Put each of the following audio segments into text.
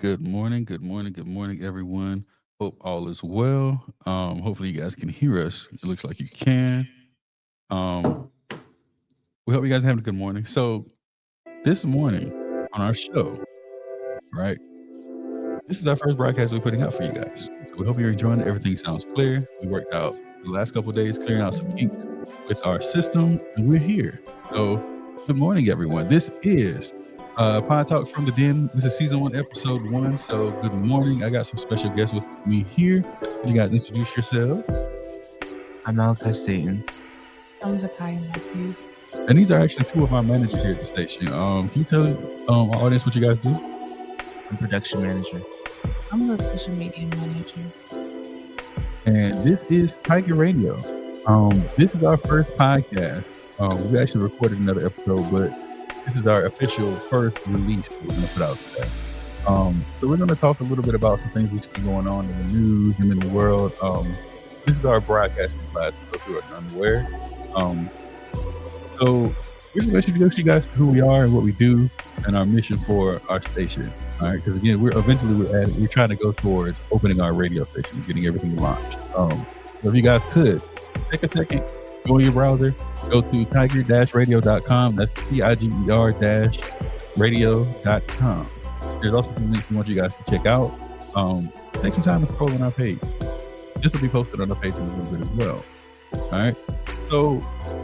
Good morning, everyone. Hope all is well. Hopefully you guys can hear us. It looks like you can. Um, we hope you guys are having a good morning. So this morning on our show, right? This is our first broadcast we're putting out for you guys. So we hope you're enjoying it. Everything sounds clear. We worked out the last couple of days clearing out some kinks with our system, and we're here. So good morning, everyone. This is PodTalk from the Den. This is season 1, episode 1. So good morning. I got some special guests with me here. You guys introduce yourselves. I'm Malachi Staten. I'm Zakiah Matthews. And these are actually two of our managers here at the station. Can you tell our audience what you guys do? I'm production manager. I'm the social media manager. And this is Tiger Radio. This is our first podcast. We actually recorded another episode, but this is our official first release that we're going to put out today. So we're going to talk a little bit about some things we see going on in the news and in the world. This is our broadcasting class, so if you're unaware. So we're just going to introduce you guys to who we are and what we do and our mission for our station. All right, because again, we're trying to go towards opening our radio station and getting everything launched. So if you guys could take a second, go in your browser, go to tiger-radio.com. That's tiger-radio.com. There's also some links we want you guys to check out. Take some time to scroll on our page. This will be posted on the page in a little bit as well. All right, so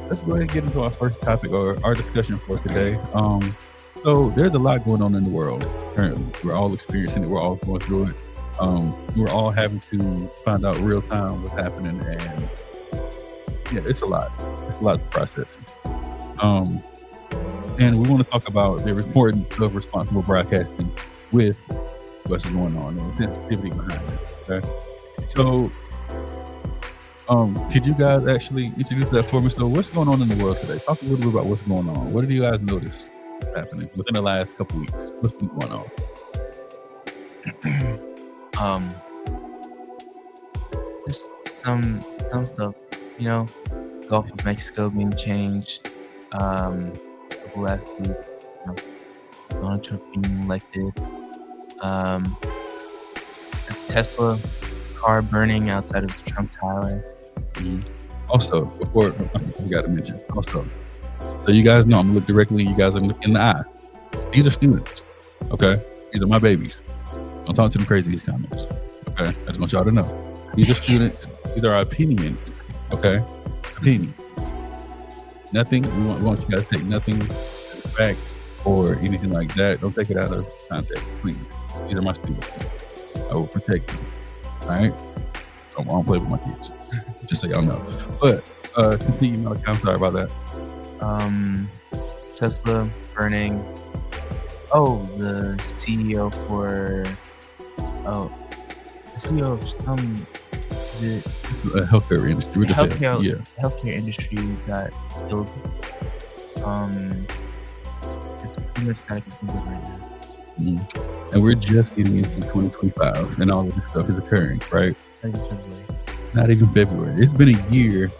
let's go ahead and get into our first topic or our discussion for today. So there's a lot going on in the world currently. We're all experiencing it. We're all going through it. We're all having to find out real time what's happening, and yeah, it's a lot. It's a lot to process. And we want to talk about the importance of responsible broadcasting with what's going on and the sensitivity behind it. Okay, so could you guys actually introduce that for me? So what's going on in the world today? Talk a little bit about what's going on. What did you guys notice happening within the last couple weeks? What's been going on? Just some stuff, Gulf of Mexico being changed, couple last weeks, Donald Trump being elected, a Tesla car burning outside of the Trump Tower. Also, before I got to mention, so you guys know I'm gonna look directly you guys in the eye. These are students, okay? These are my babies. Don't talk to them crazy in these comments, okay? I just want y'all to know. These are students. These are our opinions, okay? Opinion. Nothing. We want you guys to take nothing as fact or anything like that. Don't take it out of context, please. These are my students. I will protect them. All right? I don't play with my kids. Just so y'all know. But continue, Malachi. I'm sorry about that. Tesla burning. Oh, the CEO of some The healthcare industry. We're just saying, yeah. Healthcare industry got killed. It's pretty much that I can think of right now. And we're just getting into 2025, and all of this stuff is occurring, right? Not even February. It's been a year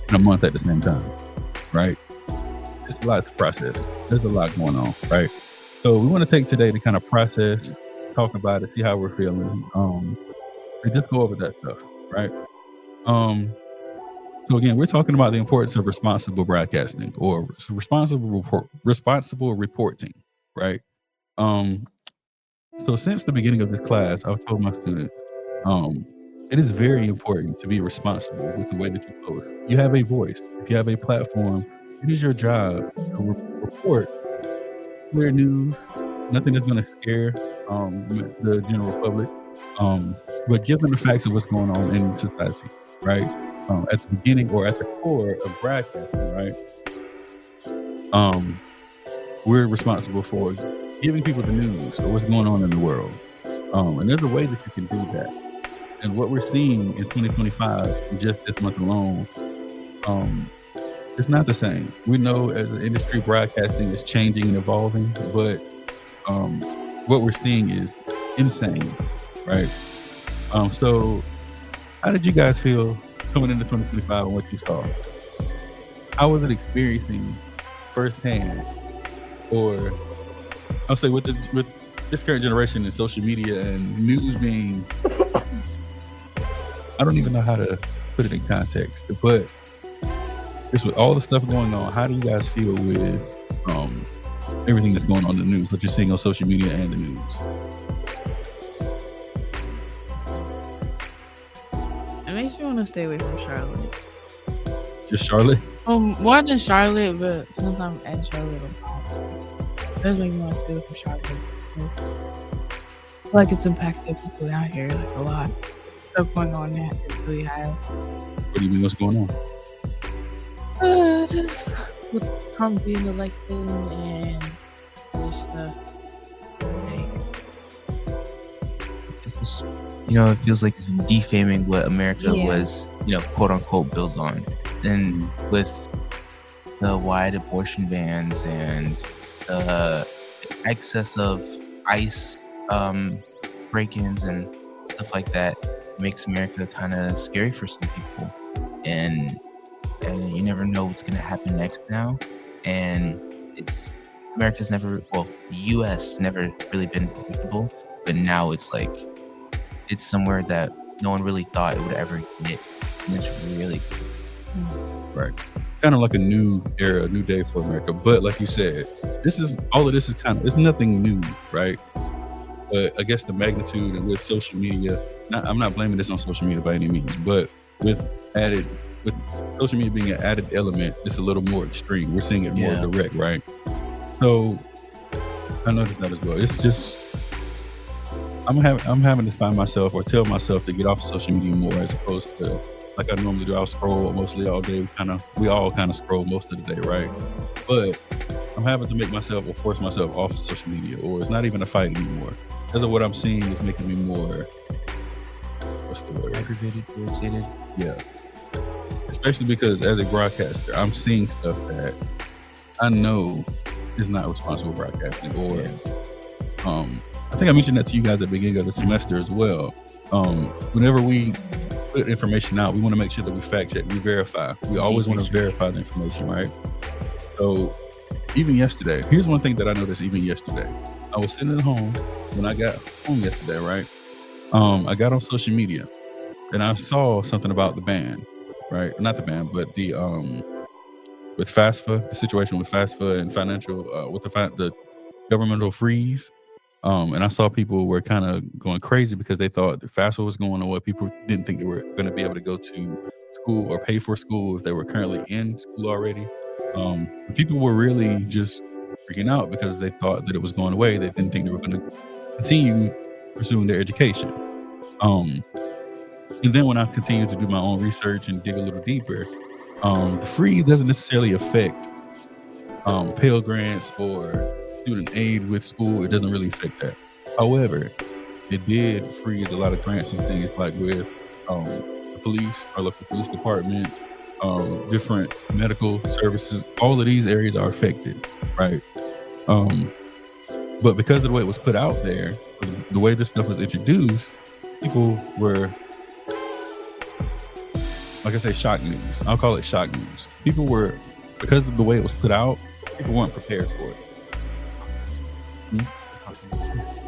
and a month at the same time, right? It's a lot to process. There's a lot going on, right? So we want to take today to kind of process, talk about it, see how we're feeling, and just go over that stuff, right? So again, we're talking about the importance of responsible broadcasting or responsible reporting, right? So since the beginning of this class, I've told my students, it is very important to be responsible with the way that you post. You have a voice. If you have a platform, it is your job to report clear news. Nothing is going to scare the general public, but give them the facts of what's going on in society, right? At the beginning or at the core of broadcasting, right? We're responsible for giving people the news of what's going on in the world. And there's a way that you can do that. And what we're seeing in 2025, just this month alone, it's not the same. We know as an industry, broadcasting is changing and evolving, but what we're seeing is insane, right? So how did you guys feel coming into 2025 and what you saw? How was it experiencing firsthand, or I'll say with this current generation and social media and news being, I don't even know how to put it in context, but just with all the stuff going on, how do you guys feel with everything that's going on in the news, what you're seeing on social media and the news? It makes you want to stay away from Charlotte. Just Charlotte? More than Charlotte, but sometimes at Charlotte. It does make me want to stay away from Charlotte. I feel like it's impacted people out here like a lot. Stuff going on there is really high. What do you mean? What's going on? Just with Trump being elected and other stuff. It's just, it feels like it's defaming what America was, quote unquote, built on. And with the wide abortion bans and the excess of ICE break-ins and stuff like that, it makes America kind of scary for some people. And you never know what's going to happen next now. And America's never, the U.S. never really been predictable, but now it's like, it's somewhere that no one really thought it would ever get. And it's really right. Kind of like a new era, a new day for America. But like you said, all of this is it's nothing new, right? But I guess the magnitude and with social media, I'm not blaming this on social media by any means, but with social media being an added element, it's a little more extreme. We're seeing it more direct, right? So I noticed that as well. It's just I'm having to find myself or tell myself to get off of social media more, as opposed to like I normally do. I'll scroll mostly all day. We all kind of scroll most of the day, right? But I'm having to make myself or force myself off of social media, or it's not even a fight anymore. Because of what I'm seeing is making me more, what's the word? Aggravated, irritated. Yeah. Especially because as a broadcaster, I'm seeing stuff that I know is not responsible broadcasting. Or I think I mentioned that to you guys at the beginning of the semester as well. Whenever we put information out, we want to make sure that we fact check, we verify. We always want to verify the information, right? So even yesterday, here's one thing that I noticed even yesterday. I was sitting at home when I got home yesterday, right? I got on social media and I saw something about the ban, right? Not the ban, but the with FAFSA, the situation with FAFSA and financial with the governmental freeze. And I saw people were kind of going crazy because they thought the FAFSA was going away. People didn't think they were going to be able to go to school or pay for school if they were currently in school already. People were really just freaking out because they thought that it was going away. They didn't think they were going to continue pursuing their education. And then when I continued to do my own research and dig a little deeper, the freeze doesn't necessarily affect Pell Grants or student aid with school. It doesn't really affect that. However, it did freeze a lot of grants and things like with the police, our local police department, different medical services. All of these areas are affected, right? But because of the way it was put out there, the way this stuff was introduced, people were, like I say, shock news. I'll call it shock news. People were, because of the way it was put out, people weren't prepared for it.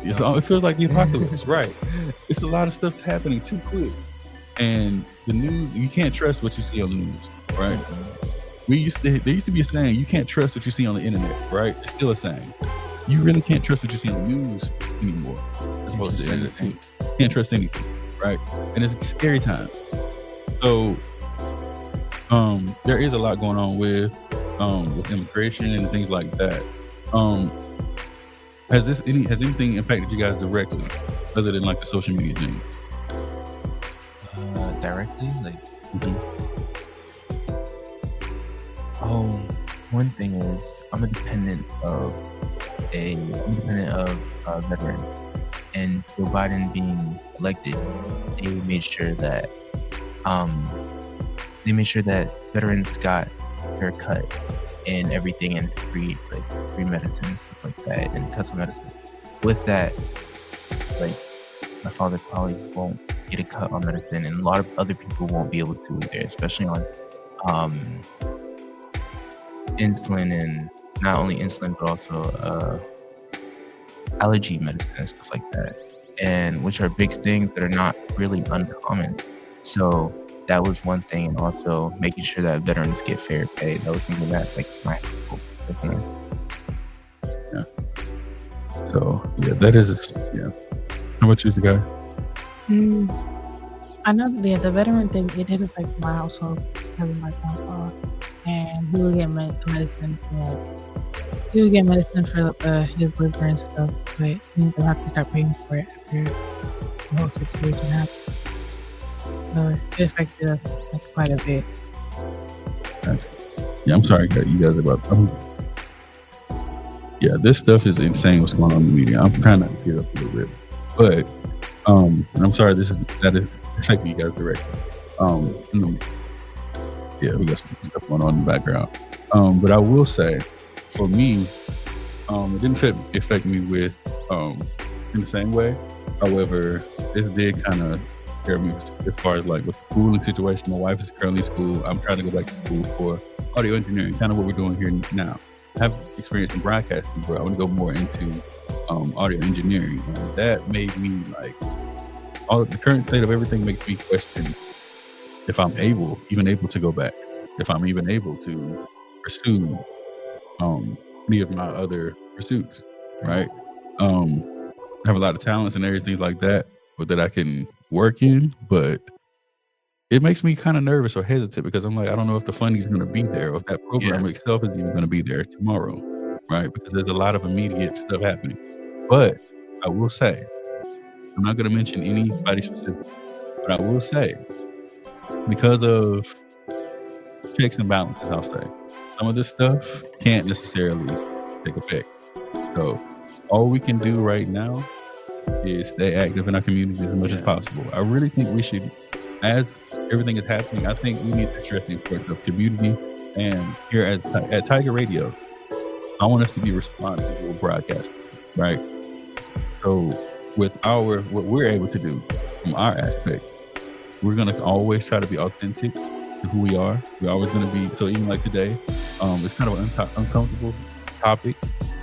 It feels like the apocalypse, right? It's a lot of stuff happening too quick. And the news, you can't trust what you see on the news, right? There used to be a saying, you can't trust what you see on the internet, right? It's still a saying. You really can't trust what you see on the news anymore, as opposed to the internet too. Can't trust anything, right? And it's a scary time. So there is a lot going on with immigration and things like that. Has anything impacted you guys directly, other than like the social media thing? Directly, like. One thing is I'm a dependent of a veteran, and Joe Biden being elected, they made sure that veterans got a fair cut and everything, and free medicine and stuff like that, and custom medicine. With that, like, my father probably won't get a cut on medicine, and a lot of other people won't be able to either, especially on insulin, and not only insulin but also allergy medicine and stuff like that, and which are big things that are not really uncommon. So that was one thing, and also making sure that veterans get fair pay. That was something that like my definitely. Yeah. So yeah, that is yeah. How about you, the guy? I know the veteran thing, it did affect my household because of my grandpa, and he would get medicine for his liver and stuff, but he would have to start paying for it after the whole situation happened. So it affected us like, quite a bit. Gotcha. Yeah, I'm sorry, you guys about. Yeah, this stuff is insane. What's going on in the media? I'm trying not to get up a little bit, but I'm sorry. That is affecting you guys directly. Yeah, we got some stuff going on in the background. But I will say, for me, it didn't affect me with in the same way. However, it did kind of scare me as far as like with the schooling situation. My wife is currently in school. I'm trying to go back to school for audio engineering, kind of what we're doing here now. I have experience in broadcasting, but I want to go more into audio engineering, and that made me like the current state of everything makes me question if I'm even able to go back, if I'm even able to pursue any of my other pursuits, right? I have a lot of talents and areas, things like that, but that I can work in, but it makes me kind of nervous or hesitant because I'm like, I don't know if the funding is going to be there or if that program itself is even going to be there tomorrow, right? Because there's a lot of immediate stuff happening. But I will say, I'm not going to mention anybody specific, but I will say, because of checks and balances, I'll say, some of this stuff can't necessarily take effect. So all we can do right now is stay active in our communities as much as possible. I really think we should, as everything is happening, I think we need to stress the importance of community. And here at Tiger Radio, I want us to be responsible broadcasters, right? So with what we're able to do from our aspect, we're going to always try to be authentic to who we are. We're always going to be, so even like today, it's kind of an uncomfortable topic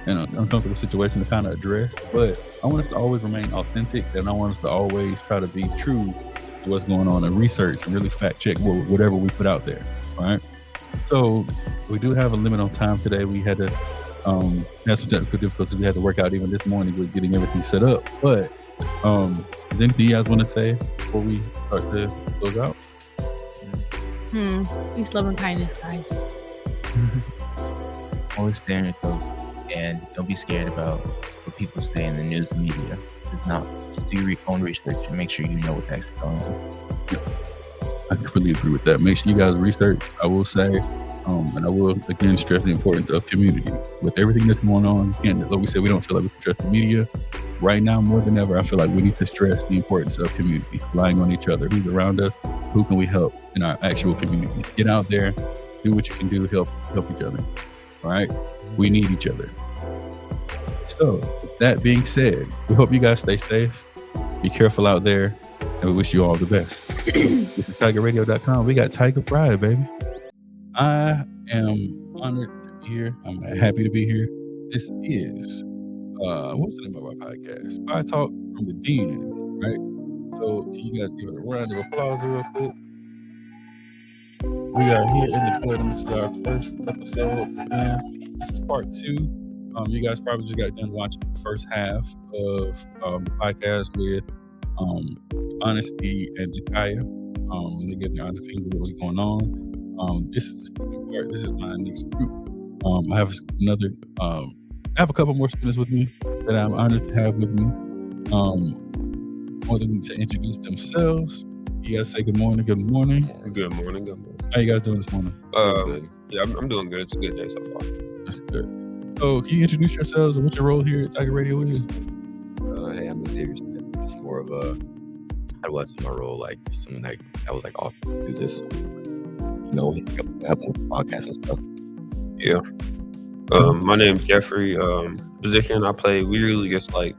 and an uncomfortable situation to kind of address, but I want us to always remain authentic, and I want us to always try to be true to what's going on and research and really fact check whatever we put out there, right? So we do have a limit on time today. We had to have some technical difficulties we had to work out even this morning with getting everything set up, but is anything you guys want to say before we start to close out? Peace, love, and kindness, guys. Always stay on your toes, and don't be scared about what people say in the news and media. It's not. Just do your own research and make sure you know what's actually going on. Yep. I completely agree with that. Make sure you guys research. I will say, and I will again stress the importance of community. With everything that's going on, again, like we said, we don't feel like we can trust the media. Right now, more than ever, I feel like we need to stress the importance of community, relying on each other, who's around us, who can we help in our actual communities. Get out there, do what you can do to help each other. All right? We need each other. So, with that being said, we hope you guys stay safe, be careful out there, and we wish you all the best. This is TigerRadio.com. We got Tiger Pride, baby. I am honored to be here. I'm happy to be here. This is what's the name of our podcast? PodTalk from the Den, right? So can you guys give it a round of applause real quick? We are here in the building. This is our first episode. This is part 2. You guys probably just got done watching the first half of the podcast with Honesty and Zakaya. They give their honest opinion of what's going on. This is the second part. This is my next group. I have another. I have a couple more students with me that I'm honored to have with me. I want them to introduce themselves. You guys say good morning. Good morning. Good morning. Good morning. How you guys doing this morning? Good. Yeah, I'm doing good. It's a good day so far. That's good. So, can you introduce yourselves and what your role here at Tiger Radio is? Hey, I'm Xavier Smith. It's more of a, how do I say my role? Like someone that was like off to do this, have a podcast and stuff. Yeah. My name's Jeffrey. Position I play, we usually just like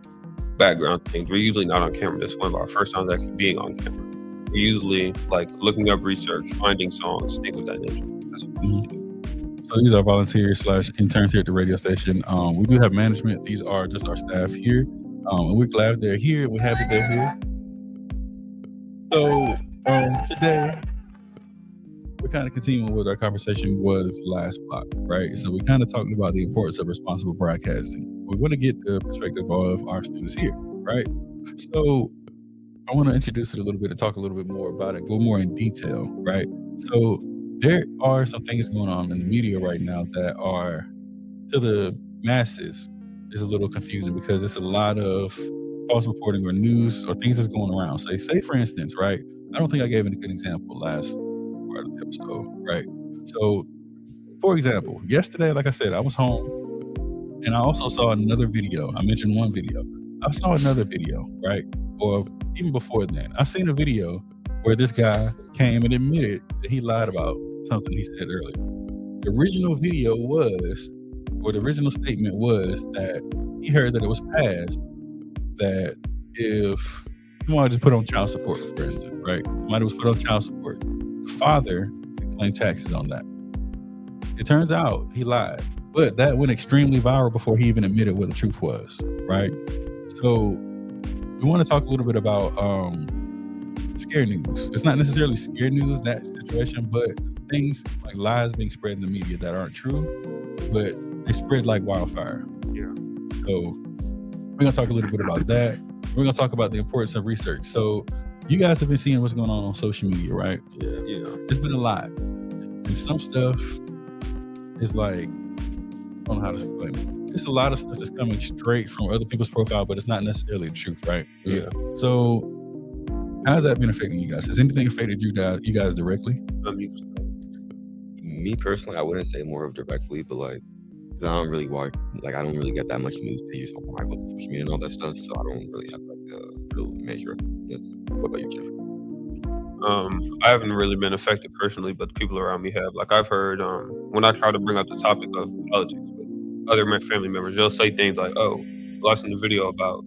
background things. We're usually not on camera. This is one of our first times actually being on camera. We're usually like looking up research, finding songs, things of that nature. That's what we do. So these are volunteers / interns here at the radio station. We do have management. These are just our staff here. And we're glad they're here. We're happy they're here. So today, we're kind of continuing with our conversation was last block, right? So we kind of talked about the importance of responsible broadcasting. We want to get the perspective of our students here, right? So I want to introduce it a little bit and talk a little bit more about it, go more in detail, right? So there are some things going on in the media right now that are, to the masses, is a little confusing because it's a lot of false reporting or news or things that's going around. So say for instance, right? I don't think I gave a good example last part of the episode, right? So, for example, yesterday, like I said, I was home and I also saw another video. I mentioned one video. I saw another video, right? Or even before then, I seen a video where this guy came and admitted that he lied about something he said earlier. The original video was, or the original statement was that he heard that it was passed that if someone just put on child support, for instance, right? Somebody was put on child support. The father could claim taxes on that. It turns out he lied, but that went extremely viral before he even admitted what the truth was, right? So we want to talk a little bit about scare news. It's not necessarily scare news, that situation, but things like lies being spread in the media that aren't true, but they spread like wildfire. Yeah. So we're going to talk a little bit about that. We're going to talk about the importance of research. So you guys have been seeing what's going on social media, right? Yeah. It's been a lot. And some stuff is like, I don't know how to explain it. It's a lot of stuff that's coming straight from other people's profile, but it's not necessarily the truth, right? Yeah. So how's that been affecting you guys? Has anything affected you guys directly? Me personally, I wouldn't say more of directly, but like, I don't really watch, like, I don't really get that much news to use on my social media and all that stuff, so I don't really have like a real measure. What about you, Jeffrey? I haven't really been affected personally, but the people around me have. Like I've heard when I try to bring up the topic of politics with other family members, they'll say things like, "Oh, watching the video about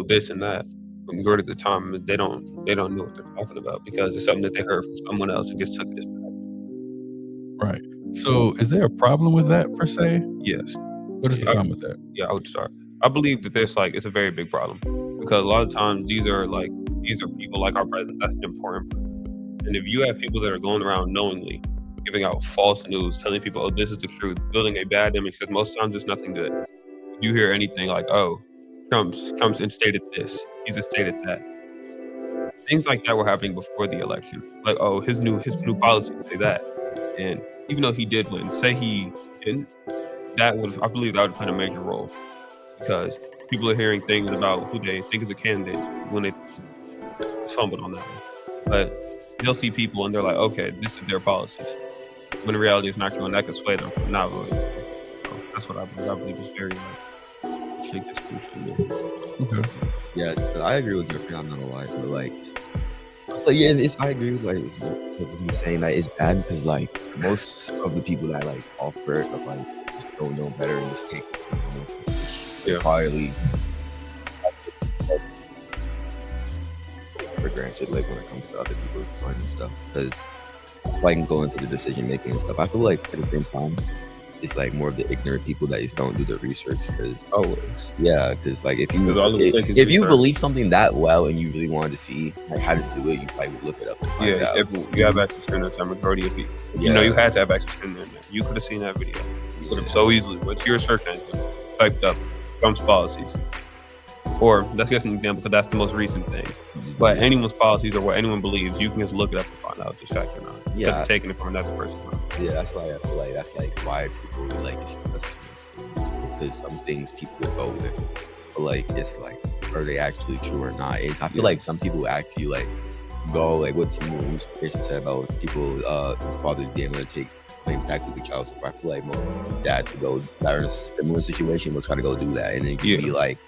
this and that." But majority of the time, they don't know what they're talking about because it's something that they heard from someone else and just took it as fact. Right. So is there a problem with that per se? Yes. What is the problem with that? Yeah, I would start. I believe that it's a very big problem because a lot of times these are people like our president. That's important. And if you have people that are going around knowingly giving out false news, telling people, "Oh, this is the truth," building a bad image, because most times it's nothing good. If you hear anything like, "Oh, Trump's instated this, he's instated that," things like that were happening before the election. Like, "Oh, his new policy say that," and even though he did win, say he didn't, I believe that would play a major role because people are hearing things about who they think is a candidate when they fumbled on that one. But they'll see people and they're like, "Okay, this is their policies," when in reality it's not true, and that could sway them from not voting. So that's what I believe. I believe it's very shake this thing. Okay. Yes, I agree with Jeffrey. I'm not gonna lie, but like yeah, I agree with like what he's saying. That it's bad because like most of the people that like fall for it, but like just don't know better and just take quietly for granted, like when it comes to other people's time and stuff, because like going into the decision making and stuff, I feel like at the same time it's like more of the ignorant people that just don't do the research. Because because like if you believe something that well and you really wanted to see like how to do it, you probably would look it up and find out. If you have access to internet, majority of people, you had to have access to internet. You could have seen that video. You could have so easily. What's your search engine? Typed up Trump's policies. Or that's just an example because that's the most recent thing. But anyone's policies or what anyone believes, you can just look it up and find out if it's fact or not. Instead of taking it from another person. Yeah, that's why I feel like that's like why people like discuss things, because some things people would go with, but like it's like, are they actually true or not? I feel like some people actually like go like what some person said about people fathers being able to claim taxes with child support. I feel like most dads would go that are in a similar situation will try to go do that, and then be like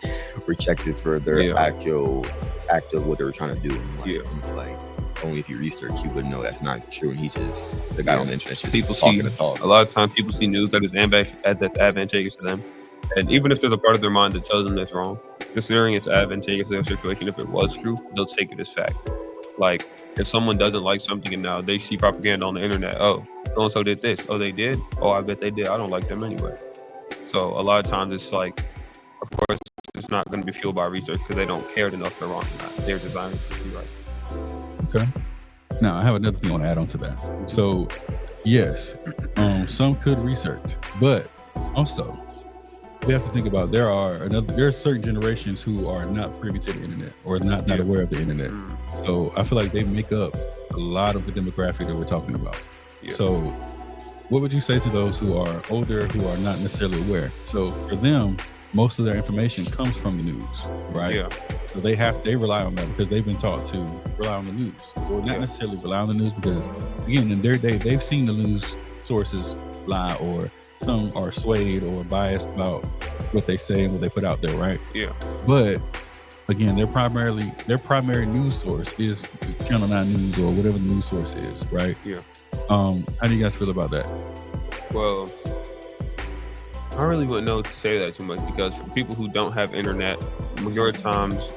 rejected for their actual act of what they were trying to do. And it's like only if you research you would know that's not true, and he's just the guy on the internet just people talking see to talk. A lot of times people see news that is that's advantageous to them, and even if there's a part of their mind that tells them that's wrong, considering it's advantageous to their situation, if it was true, they'll take it as fact. Like, if someone doesn't like something and now they see propaganda on the internet, oh, so and so did this. Oh, they did. Oh, I bet they did. I don't like them anyway. So a lot of times it's like, of course, it's not going to be fueled by research because they don't care to know if they're wrong or not. They're designed to be right. Okay. Now I have another thing I want to add on to that. So, yes, some could research, but also we have to think about there are certain generations who are not privy to the internet or not aware of the internet. So I feel like they make up a lot of the demographic that we're talking about. Yeah. So what would you say to those who are older, who are not necessarily aware? So for them, most of their information comes from the news, right? Yeah. So they rely on that because they've been taught to rely on the news. Well, not necessarily rely on the news because, again, in their day, they've seen the news sources lie, or some are swayed or biased about what they say and what they put out there, right? Yeah. But again, their primary news source is Channel 9 News or whatever the news source is, right? Yeah. How do you guys feel about that? Well, I really wouldn't know to say that too much because for people who don't have internet, majority of the times,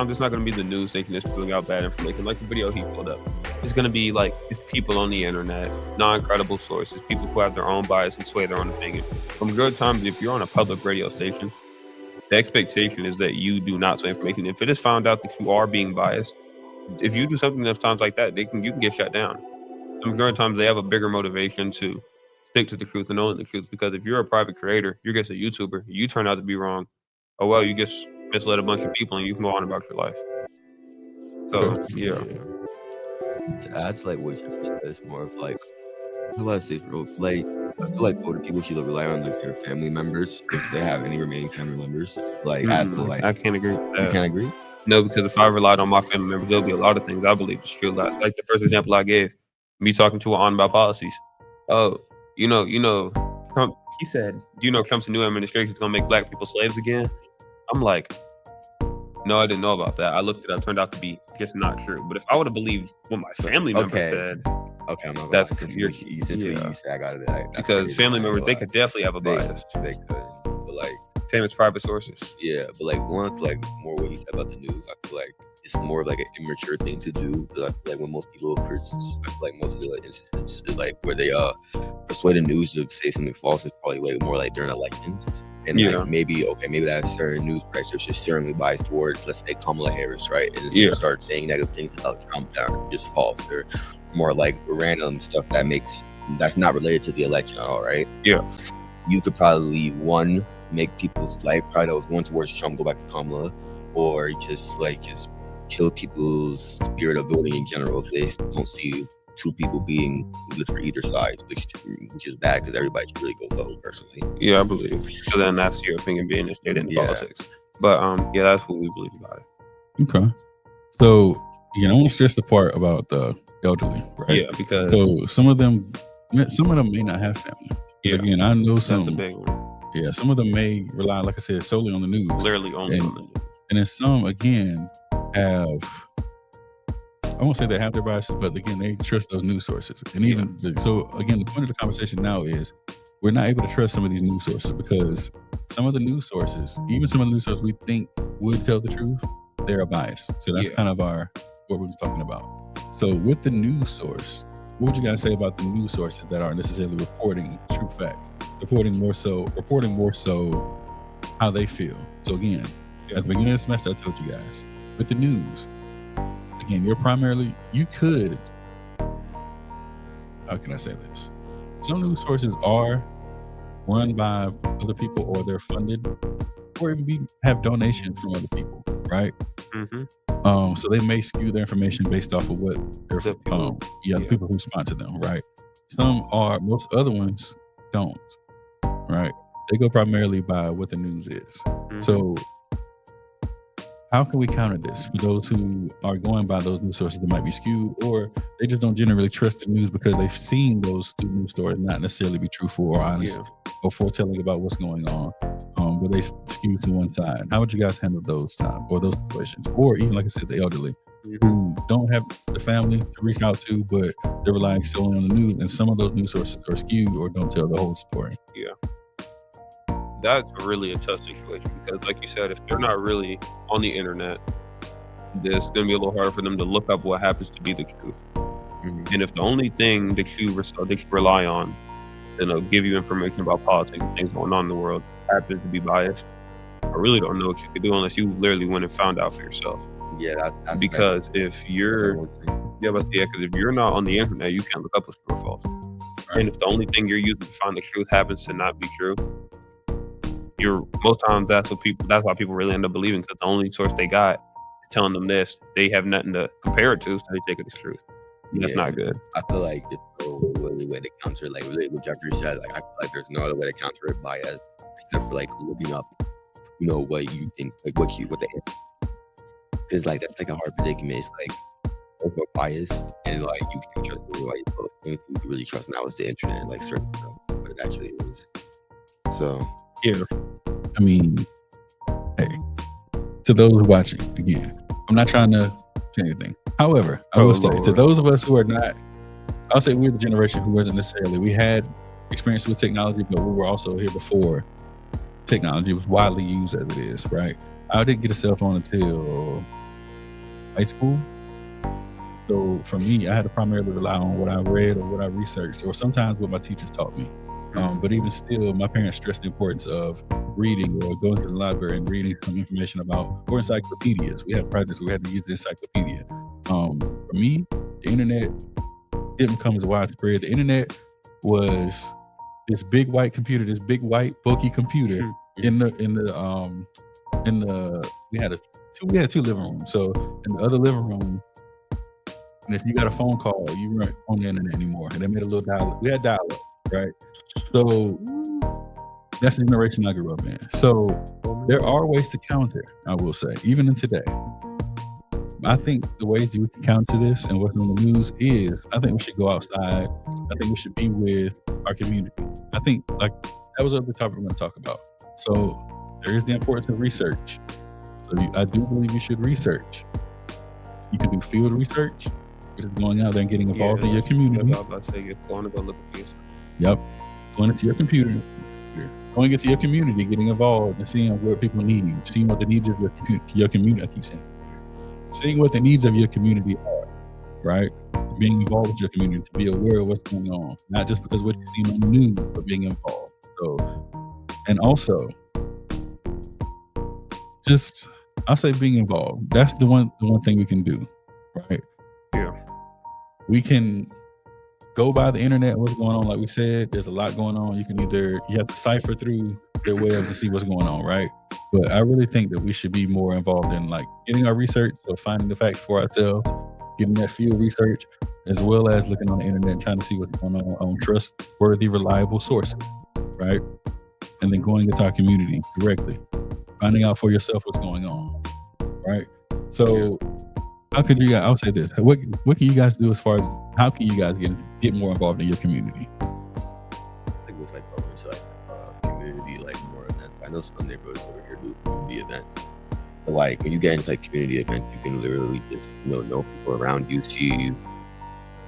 it's not going to be the news station that's putting out bad information. Like the video he pulled up, it's going to be like it's people on the internet, non-credible sources, people who have their own bias and sway their own opinion. But majority of the times, if you're on a public radio station, the expectation is that you do not sway information. If it is found out that you are being biased, if you do something enough times like that, you can get shut down. So majority of the times, they have a bigger motivation to stick to the truth and knowing the truth, because if you're a private creator, you're just a YouTuber, you turn out to be wrong, oh well, you just misled a bunch of people and you can go on about your life. So yeah. To add to like what Jeffrey said, it's more of like, how do I say, bro? Like, I feel like older people should rely on like their family members if they have any remaining family members. Like, as to, like, I can't agree with that. You can't agree? No, because if I relied on my family members, there'll be a lot of things I believe is true. Like the first example I gave, me talking to an aunt about policies. Oh, you know, Trump, he said, do you know Trump's new administration is going to make black people slaves again? I'm like, no, I didn't know about that. I looked it up, turned out to be just not true. But if I would have believed what my family member said, I'm not that's since you said I got it. Because family members, they could definitely have a bias. They could, but like, same as private sources. Yeah, but like one to like more what you said about the news, I feel like it's more of like an immature thing to do, because I feel like when most people, I feel like most of the like instances is like where they persuade the news to say something false is probably way more like during elections. And like maybe that certain news press is just certainly biased towards, let's say, Kamala Harris, right? And then start saying negative things about Trump that are just false. They're more like random stuff that's not related to the election at all, right? Yeah. You could probably make people's life probably that was going towards Trump go back to Kamala, or just kill people's spirit of voting in general if they don't see two people being good for either side, which is bad because everybody should really go vote personally. Yeah, I believe. So then that's your opinion being instated in politics. But that's what we believe about it. Okay. So I want to stress the part about the elderly, right? Yeah, because some of them may not have family. Yeah. Again, I know some. That's a big one. Yeah, some of them may rely, like I said, solely on the news. Literally only on the news. And then some, again, I won't say they have their biases, but again, they trust those news sources. And even so, again, the point of the conversation now is we're not able to trust some of these news sources because some of the news sources, even some of the news sources we think would tell the truth, they're biased. So that's kind of what we're talking about. So with the news source, what would you guys say about the news sources that aren't necessarily reporting true facts, reporting more so how they feel? So again, at the beginning of the semester, I told you guys, with the news, again, you could, how can I say this? Some news sources are run by other people, or they're funded, or even have donations from other people, right? Mm-hmm. So they may skew their information based off of what the people who sponsor them, right? Most other ones don't, right? They go primarily by what the news is. Mm-hmm. So how can we counter this for those who are going by those news sources that might be skewed, or they just don't generally trust the news because they've seen those news stories not necessarily be truthful or honest or foretelling about what's going on, but they skew to one side? How would you guys handle those times or those situations? Or even, like I said, the elderly who don't have the family to reach out to, but they're relying solely on the news, and some of those news sources are skewed or don't tell the whole story. Yeah. That's really a tough situation because, like you said, if they're not really on the internet, it's going to be a little harder for them to look up what happens to be the truth. And if the only thing that you rely on, then it'll give you information about politics and things going on in the world, happens to be biased, I really don't know what you could do unless you literally went and found out for yourself. Yeah, that's because if you're because if you're not on the internet, you can't look up what's true or false. Right. And if the only thing you're using to find the truth happens to not be true, most times that's why people really end up believing, because the only source they got is telling them this. They have nothing to compare it to, so they take it as truth. That's not good. I feel like there's no really way to counter it. Like what Jeffrey said, like I feel like there's no other way to counter it bias except for like looking up, what you think, like what the, because like that's like a hard predicament. It's like over bias, and like you can't trust anybody. The only thing you can really trust now is the internet, like certain stuff, but it actually is. So yeah, I mean, hey, to those watching, again, I'm not trying to say anything. However, I will say to those of us who are not, I'll say we're the generation who wasn't necessarily, we had experience with technology, but we were also here before technology was widely used as it is, right? I didn't get a cell phone until high school. So for me, I had to primarily rely on what I read or what I researched, or sometimes what my teachers taught me. But even still, my parents stressed the importance of reading or going to the library and reading some information about, or encyclopedias. We had projects where we had to use the encyclopedia. For me, the internet didn't come as widespread. The internet was this big white computer, this big white bulky computer we had two living rooms. So in the other living room, and if you got a phone call, you weren't on the internet anymore. And they made a little dial-up. We had dial-up, right? So that's the generation I grew up in. So there are ways to counter, I will say, even in today. I think the ways you can counter this and what's on the news is, I think we should go outside. I think we should be with our community. I think like that was the other topic we're going to talk about. So there is the importance of research. So I do believe you should research. You can do field research, which is going out there and getting involved in your community. Going to go look at this. Yep. Going into your computer. Going into your community, getting involved and seeing what people need, seeing what the needs of your community, I keep saying, seeing what the needs of your community are, right? Being involved with your community, to be aware of what's going on, not just because what you've seen on the news, but being involved. So, and also, just, I'll say being involved. That's the one thing we can do, right? Yeah. We can go by the internet, what's going on. Like we said, there's a lot going on. You have to cipher through their webs to see what's going on, right? But I really think that we should be more involved in like getting our research, so finding the facts for ourselves, getting that field research, as well as looking on the internet and trying to see what's going on trustworthy, reliable sources, right? And then going into our community directly, finding out for yourself what's going on, right? So how could you guys, I'll say this, what can you guys do as far as, how can you guys get more involved in your community? I think it's like going to like community, like more events. I know some neighborhoods over here do community events. But like when you get into like community events, you can literally just know people around you, see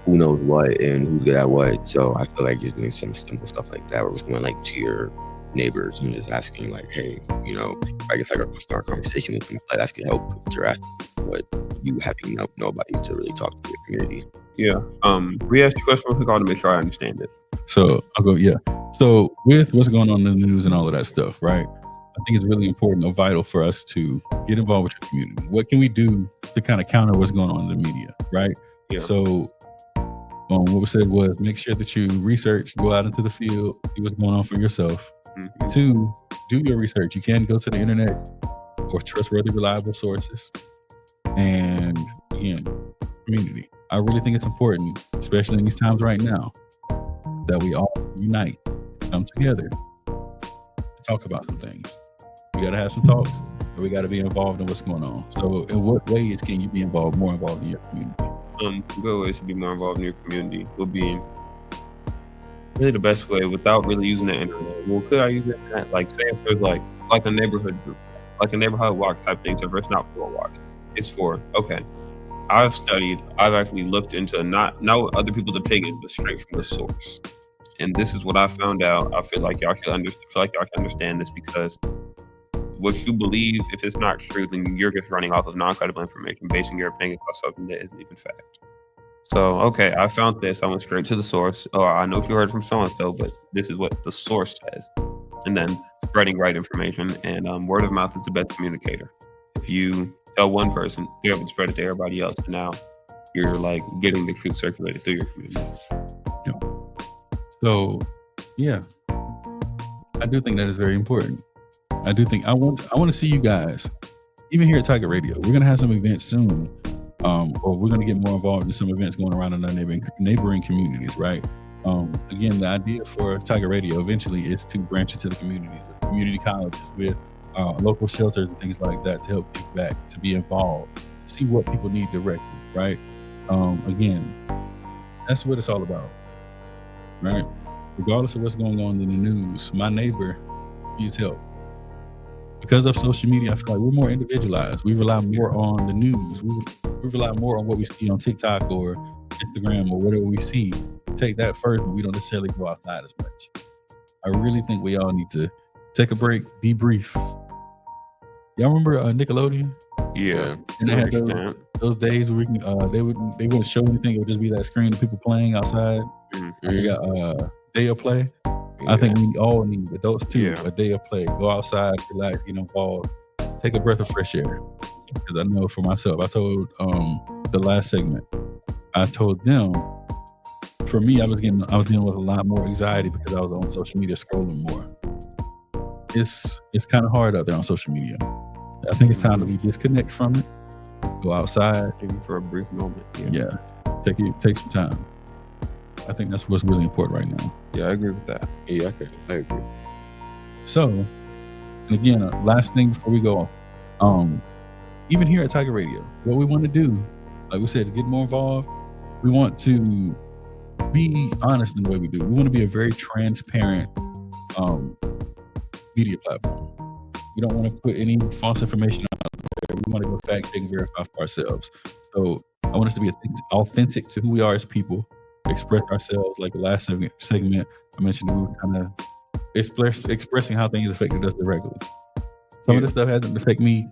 who knows what and who's good at what. So I feel like just doing some simple stuff like that, or just going like to your neighbors and just asking like, hey, I guess I could start a conversation with them. Like that can help to ask what you having nobody to really talk to your community. Yeah. We asked you a question real quick. I want to make sure I understand it. So I'll go, yeah. So with what's going on in the news and all of that stuff, right? I think it's really important or vital for us to get involved with your community. What can we do to kind of counter what's going on in the media, right? Yeah. So what we said was make sure that you research, go out into the field, see what's going on for yourself. Mm-hmm. 2, do your research. You can go to the internet or trustworthy, reliable sources. And again, community. I really think it's important, especially in these times right now, that we all unite, come together, talk about some things. We got to have some talks, but we got to be involved in what's going on. So in what ways can you be more involved in your community? Good ways to be more involved in your community would be really the best way without really using the internet. Well, could I use the internet? Like say if there's like a neighborhood group, like a neighborhood watch type thing. So if it's not for a watch, it's for, okay, I've actually looked into not what other people's opinion, but straight from the source. And this is what I found out. I feel like y'all should understand this, because what you believe, if it's not true, then you're just running off of non-credible information, basing your opinion on something that isn't even fact. So, okay, I found this. I went straight to the source. Oh, I know you heard from so-and-so, but this is what the source says. And then spreading right information. And word of mouth is the best communicator. If you tell one person, they're able to spread it to everybody else. And now you're like getting the truth circulated through your community. Yeah. So, yeah, I do think that is very important. I do think I want to see you guys, even here at Tiger Radio. We're gonna have some events soon. Or we're going to get more involved in some events going around in our neighboring communities, right? Again, the idea for Tiger Radio eventually is to branch into the communities, with community colleges, with local shelters and things like that to help give back, to be involved, see what people need directly, right? Again, that's what it's all about, right? Regardless of what's going on in the news, my neighbor needs help. Because of social media, I feel like we're more individualized. We rely more on the news. We rely more on what we see on TikTok or Instagram or whatever we see. Take that first, but we don't necessarily go outside as much. I really think we all need to take a break, debrief. Y'all remember Nickelodeon? Yeah. And they had those days where we can, they wouldn't show anything. It would just be that screen of people playing outside. Mm-hmm. I forgot day of play. I think we all need, adults too, a day of play. Go outside, relax, get involved, take a breath of fresh air. Because I know for myself, I told the last segment, I told them, for me, I was dealing with a lot more anxiety because I was on social media scrolling more. It's kind of hard out there on social media. I think it's time that we disconnect from it, go outside, maybe for a brief moment. Yeah, take some time. I think that's what's really important right now. Yeah, I agree with that. Yeah, I agree. So, and again, last thing before we go, even here at Tiger Radio, what we want to do, like we said, is get more involved. We want to be honest in the way we do. We want to be a very transparent media platform. We don't want to put any false information out there. We want to go fact check and verify for ourselves. So I want us to be authentic to who we are as people. Express ourselves, like the last segment I mentioned, we were kind of expressing how things affected us directly. Some of this stuff hasn't affected me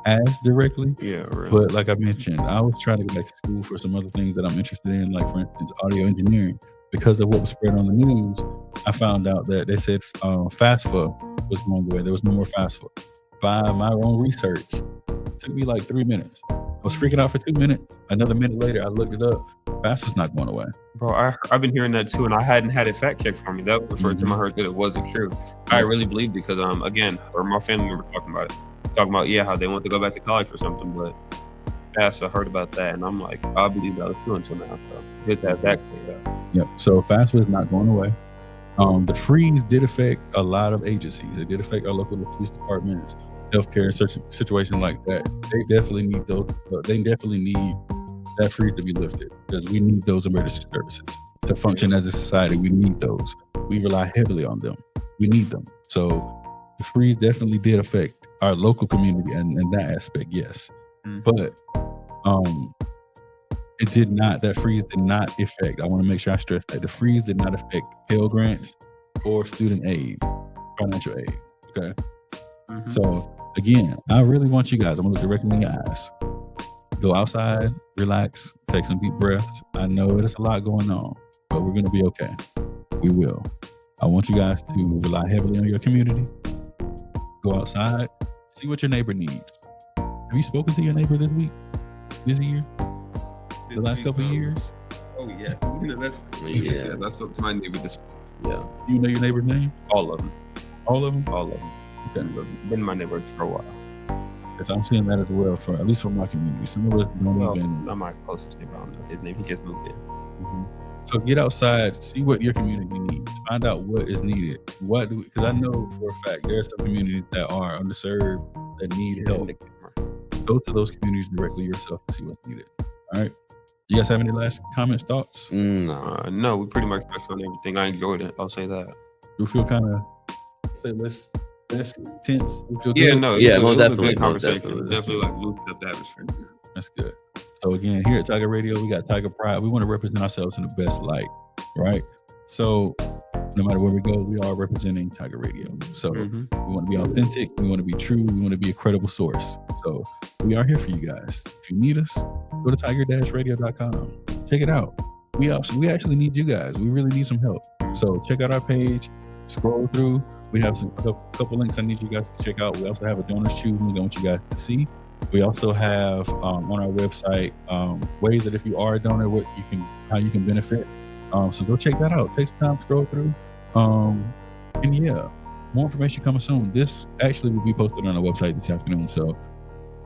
as directly, really. But like I mentioned, I was trying to go back to school for some other things that I'm interested in, like for instance, audio engineering. Because of what was spread on the news, I found out that they said FAFSA was going away. There was no more FAFSA. By my own research, it took me like 3 minutes. I was freaking out for 2 minutes. Another minute later, I looked it up. FAFSA's not going away. Bro, I've been hearing that too, and I hadn't had it fact checked for me. That was the first time I heard that it wasn't true. I really believe because again, or my family member talking about how they want to go back to college or something, but FAFSA heard about that, and I'm like, I believe that was true until now. So get that cleared up. Yep. So FAFSA is not going away. The freeze did affect a lot of agencies. It did affect our local police departments, healthcare, situations like that. They definitely need those. They definitely need that freeze to be lifted because we need those emergency services to function as a society. We need those. We rely heavily on them. We need them. So the freeze definitely did affect our local community and that aspect, yes. But it did not. That freeze did not affect. I want to make sure I stress that the freeze did not affect Pell Grants or student aid, financial aid. Okay. So again, I really want you guys. I'm gonna look directly in your eyes. Go outside, relax, take some deep breaths. I know there's a lot going on, but we're gonna be okay. We will. I want you guys to rely heavily on your community. Go outside, see what your neighbor needs. Have you spoken to your neighbor this year? The last couple of years? Oh yeah. That's what my neighbor just. Yeah. You know your neighbor's name? All of them. All of them? All of them. Okay. Been in my neighborhood for a while. Because I'm seeing that as well, for at least for my community. Some of us don't even. Not my closest neighbor. I don't know his name. He just moved in. So get outside, see what your community needs, find out what is needed. Because I know for a fact there are some communities that are underserved that need help. Go to those communities directly yourself and see what's needed. All right. You guys have any last comments, thoughts? No, we pretty much touched on everything. I enjoyed it. I'll say that. You feel kind of less tense? You feel yeah, good? no, yeah, it was definitely. a good conversation. Definitely. Definitely like loosened up the atmosphere. That's good. So again, here at Tiger Radio, we got Tiger Pride. We want to represent ourselves in the best light, right? So no matter where we go, we are representing Tiger Radio. So we want to be authentic. We want to be true. We want to be a credible source. So we are here for you guys. If you need us, go to tiger-radio.com. Check it out. We actually need you guys. We really need some help. So check out our page. Scroll through. We have a couple links I need you guys to check out. We also have a donors choose link I want you guys to see. We also have on our website ways that if you are a donor, how you can benefit. So go check that out. Take some time, scroll through. And yeah, more information coming soon. This actually will be posted on our website this afternoon. So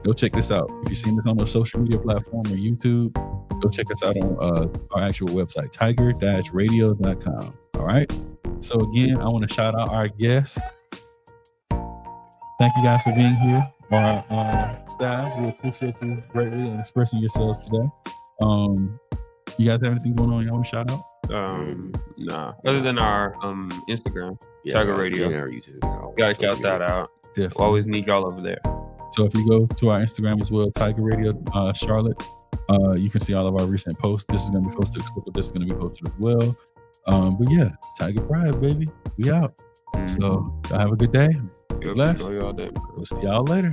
go check this out. If you're seeing this on a social media platform or YouTube, go check us out on our actual website, tiger-radio.com. All right. So again, I want to shout out our guests. Thank you guys for being here. Our staff, we appreciate you greatly and expressing yourselves today. You guys have anything going on you want to shout out? Nah. Other than our Instagram, Tiger Radio. Our YouTube. Gotta shout that out. Definitely. Always need y'all over there. So if you go to our Instagram as well, Tiger Radio Charlotte, you can see all of our recent posts. This is going to be posted. This is going to be posted as well. But yeah, Tiger Pride, baby. We out. So y'all have a good day. Yep, Bless. enjoy y'all day. We'll see y'all later.